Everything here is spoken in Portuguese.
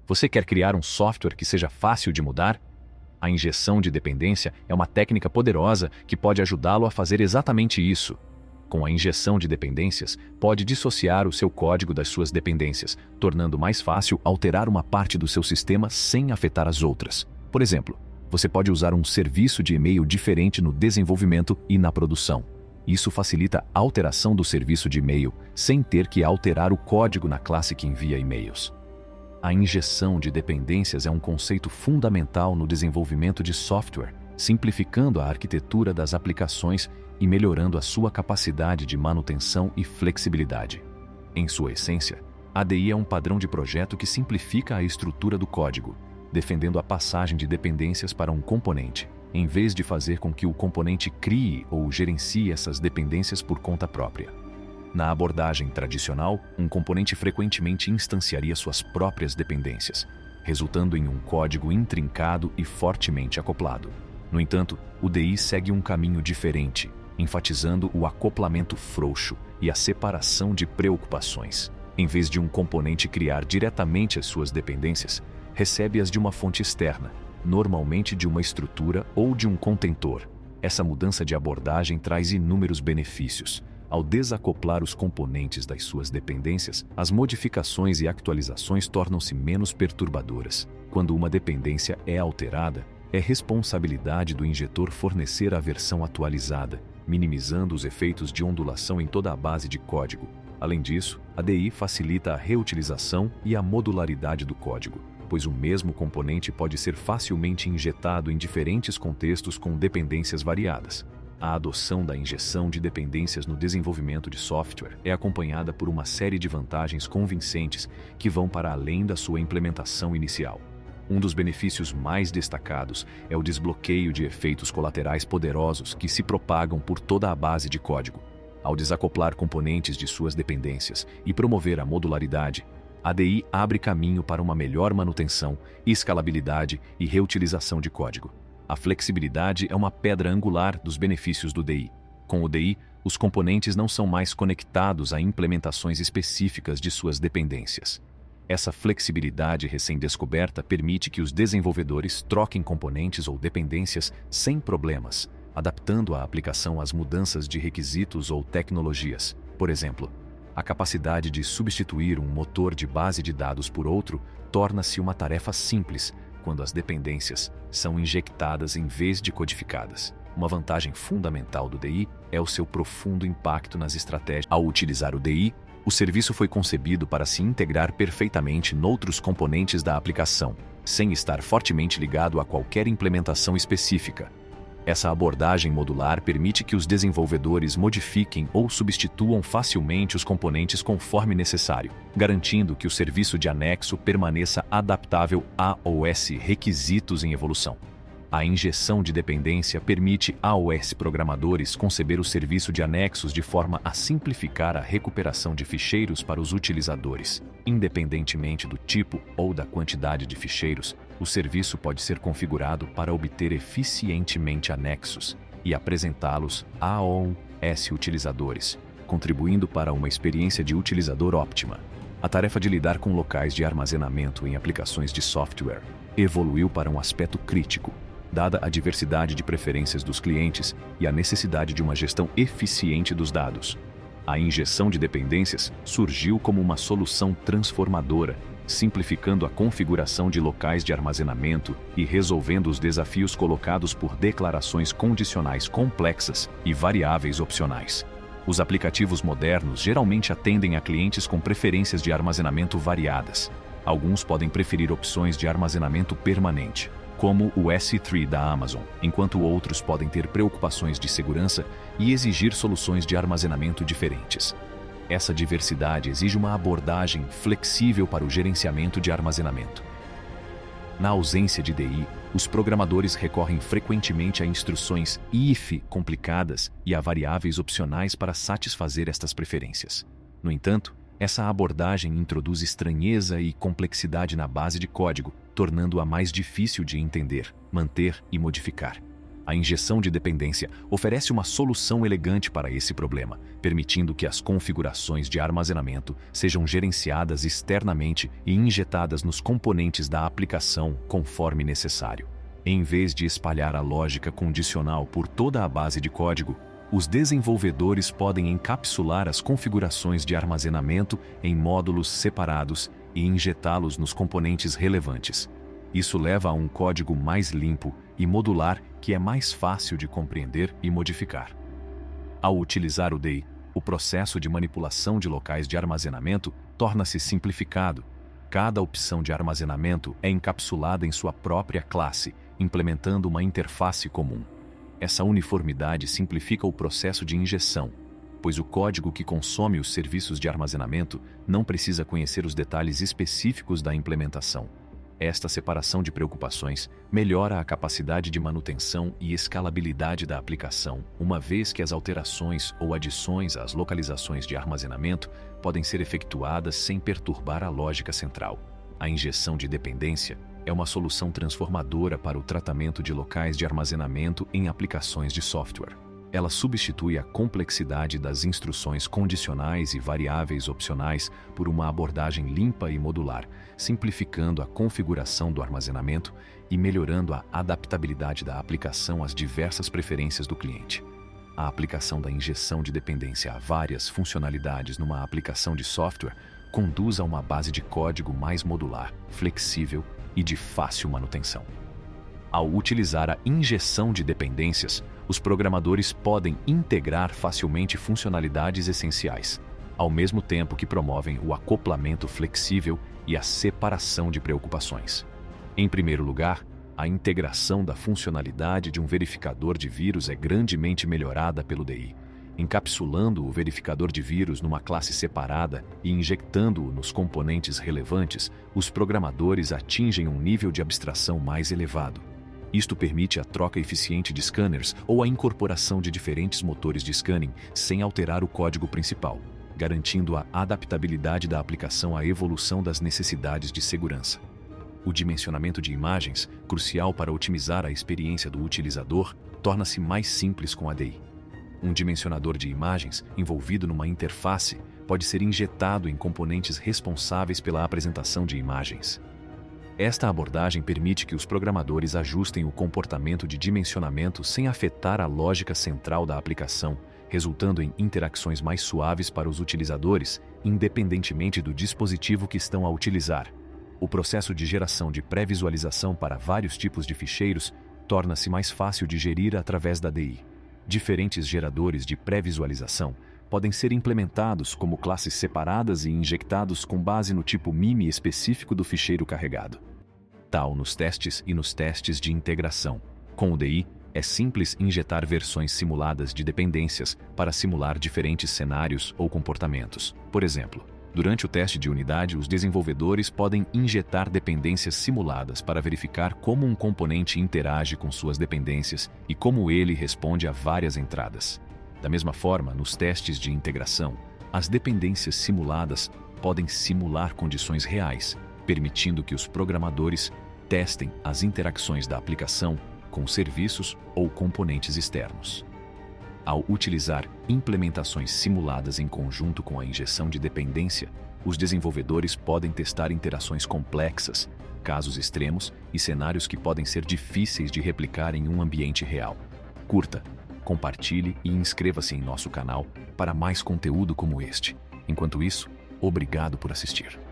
Você quer criar um software que seja fácil de mudar? A injeção de dependência é uma técnica poderosa que pode ajudá-lo a fazer exatamente isso. Com a injeção de dependências, pode dissociar o seu código das suas dependências, tornando mais fácil alterar uma parte do seu sistema sem afetar as outras. Por exemplo, você pode usar um serviço de e-mail diferente no desenvolvimento e na produção. Isso facilita a alteração do serviço de e-mail sem ter que alterar o código na classe que envia e-mails. A injeção de dependências é um conceito fundamental no desenvolvimento de software, simplificando a arquitetura das aplicações e melhorando a sua capacidade de manutenção e flexibilidade. Em sua essência, a ADI é um padrão de projeto que simplifica a estrutura do código, defendendo a passagem de dependências para um componente, em vez de fazer com que o componente crie ou gerencie essas dependências por conta própria. Na abordagem tradicional, um componente frequentemente instanciaria suas próprias dependências, resultando em um código intrincado e fortemente acoplado. No entanto, o DI segue um caminho diferente, enfatizando o acoplamento frouxo e a separação de preocupações. Em vez de um componente criar diretamente as suas dependências, recebe-as de uma fonte externa, normalmente de uma estrutura ou de um contentor. Essa mudança de abordagem traz inúmeros benefícios. Ao desacoplar os componentes das suas dependências, as modificações e atualizações tornam-se menos perturbadoras. Quando uma dependência é alterada, é responsabilidade do injetor fornecer a versão atualizada, minimizando os efeitos de ondulação em toda a base de código. Além disso, a DI facilita a reutilização e a modularidade do código, pois o mesmo componente pode ser facilmente injetado em diferentes contextos com dependências variadas. A adoção da injeção de dependências no desenvolvimento de software é acompanhada por uma série de vantagens convincentes que vão para além da sua implementação inicial. Um dos benefícios mais destacados é o desbloqueio de efeitos colaterais poderosos que se propagam por toda a base de código. Ao desacoplar componentes de suas dependências e promover a modularidade, a ADI abre caminho para uma melhor manutenção, escalabilidade e reutilização de código. A flexibilidade é uma pedra angular dos benefícios do DI. Com o DI, os componentes não são mais conectados a implementações específicas de suas dependências. Essa flexibilidade recém-descoberta permite que os desenvolvedores troquem componentes ou dependências sem problemas, adaptando a aplicação às mudanças de requisitos ou tecnologias. Por exemplo, a capacidade de substituir um motor de base de dados por outro torna-se uma tarefa simples quando as dependências são injectadas em vez de codificadas. Uma vantagem fundamental do DI é o seu profundo impacto nas estratégias. Ao utilizar o DI, o serviço foi concebido para se integrar perfeitamente noutros componentes da aplicação, sem estar fortemente ligado a qualquer implementação específica. Essa abordagem modular permite que os desenvolvedores modifiquem ou substituam facilmente os componentes conforme necessário, garantindo que o serviço de anexo permaneça adaptável a OS requisitos em evolução. A injeção de dependência permite a OS programadores conceber o serviço de anexos de forma a simplificar a recuperação de ficheiros para os utilizadores. Independentemente do tipo ou da quantidade de ficheiros, o serviço pode ser configurado para obter eficientemente anexos e apresentá-los a OS utilizadores, contribuindo para uma experiência de utilizador óptima. A tarefa de lidar com locais de armazenamento em aplicações de software evoluiu para um aspecto crítico, dada a diversidade de preferências dos clientes e a necessidade de uma gestão eficiente dos dados. A injeção de dependências surgiu como uma solução transformadora, simplificando a configuração de locais de armazenamento e resolvendo os desafios colocados por declarações condicionais complexas e variáveis opcionais. Os aplicativos modernos geralmente atendem a clientes com preferências de armazenamento variadas. Alguns podem preferir opções de armazenamento permanente, como o S3 da Amazon, enquanto outros podem ter preocupações de segurança e exigir soluções de armazenamento diferentes. Essa diversidade exige uma abordagem flexível para o gerenciamento de armazenamento. Na ausência de DI, os programadores recorrem frequentemente a instruções IF complicadas e a variáveis opcionais para satisfazer estas preferências. No entanto, essa abordagem introduz estranheza e complexidade na base de código, tornando-a mais difícil de entender, manter e modificar. A injeção de dependência oferece uma solução elegante para esse problema, permitindo que as configurações de armazenamento sejam gerenciadas externamente e injetadas nos componentes da aplicação conforme necessário. Em vez de espalhar a lógica condicional por toda a base de código, os desenvolvedores podem encapsular as configurações de armazenamento em módulos separados e injetá-los nos componentes relevantes. Isso leva a um código mais limpo e modular que é mais fácil de compreender e modificar. Ao utilizar o DEI, o processo de manipulação de locais de armazenamento torna-se simplificado. Cada opção de armazenamento é encapsulada em sua própria classe, implementando uma interface comum. Essa uniformidade simplifica o processo de injeção, pois o código que consome os serviços de armazenamento não precisa conhecer os detalhes específicos da implementação. Esta separação de preocupações melhora a capacidade de manutenção e escalabilidade da aplicação, uma vez que as alterações ou adições às localizações de armazenamento podem ser efetuadas sem perturbar a lógica central. A injeção de dependência é uma solução transformadora para o tratamento de locais de armazenamento em aplicações de software. Ela substitui a complexidade das instruções condicionais e variáveis opcionais por uma abordagem limpa e modular, simplificando a configuração do armazenamento e melhorando a adaptabilidade da aplicação às diversas preferências do cliente. A aplicação da injeção de dependência a várias funcionalidades numa aplicação de software conduz a uma base de código mais modular, flexível e de fácil manutenção. Ao utilizar a injeção de dependências, os programadores podem integrar facilmente funcionalidades essenciais, ao mesmo tempo que promovem o acoplamento flexível e a separação de preocupações. Em primeiro lugar, a integração da funcionalidade de um verificador de vírus é grandemente melhorada pelo DI. Encapsulando o verificador de vírus numa classe separada e injectando-o nos componentes relevantes, os programadores atingem um nível de abstração mais elevado. Isto permite a troca eficiente de scanners ou a incorporação de diferentes motores de scanning sem alterar o código principal, garantindo a adaptabilidade da aplicação à evolução das necessidades de segurança. O dimensionamento de imagens, crucial para otimizar a experiência do utilizador, torna-se mais simples com a DI. Um dimensionador de imagens, envolvido numa interface, pode ser injetado em componentes responsáveis pela apresentação de imagens. Esta abordagem permite que os programadores ajustem o comportamento de dimensionamento sem afetar a lógica central da aplicação, resultando em interações mais suaves para os utilizadores, independentemente do dispositivo que estão a utilizar. O processo de geração de pré-visualização para vários tipos de ficheiros torna-se mais fácil de gerir através da DI. Diferentes geradores de pré-visualização podem ser implementados como classes separadas e injectados com base no tipo MIME específico do ficheiro carregado. Tal nos testes e nos testes de integração. Com o DI, é simples injetar versões simuladas de dependências para simular diferentes cenários ou comportamentos. Por exemplo, durante o teste de unidade, os desenvolvedores podem injetar dependências simuladas para verificar como um componente interage com suas dependências e como ele responde a várias entradas. Da mesma forma, nos testes de integração, as dependências simuladas podem simular condições reais, permitindo que os programadores testem as interações da aplicação com serviços ou componentes externos. Ao utilizar implementações simuladas em conjunto com a injeção de dependência, os desenvolvedores podem testar interações complexas, casos extremos e cenários que podem ser difíceis de replicar em um ambiente real. Curta, compartilhe e inscreva-se em nosso canal para mais conteúdo como este. Enquanto isso, obrigado por assistir.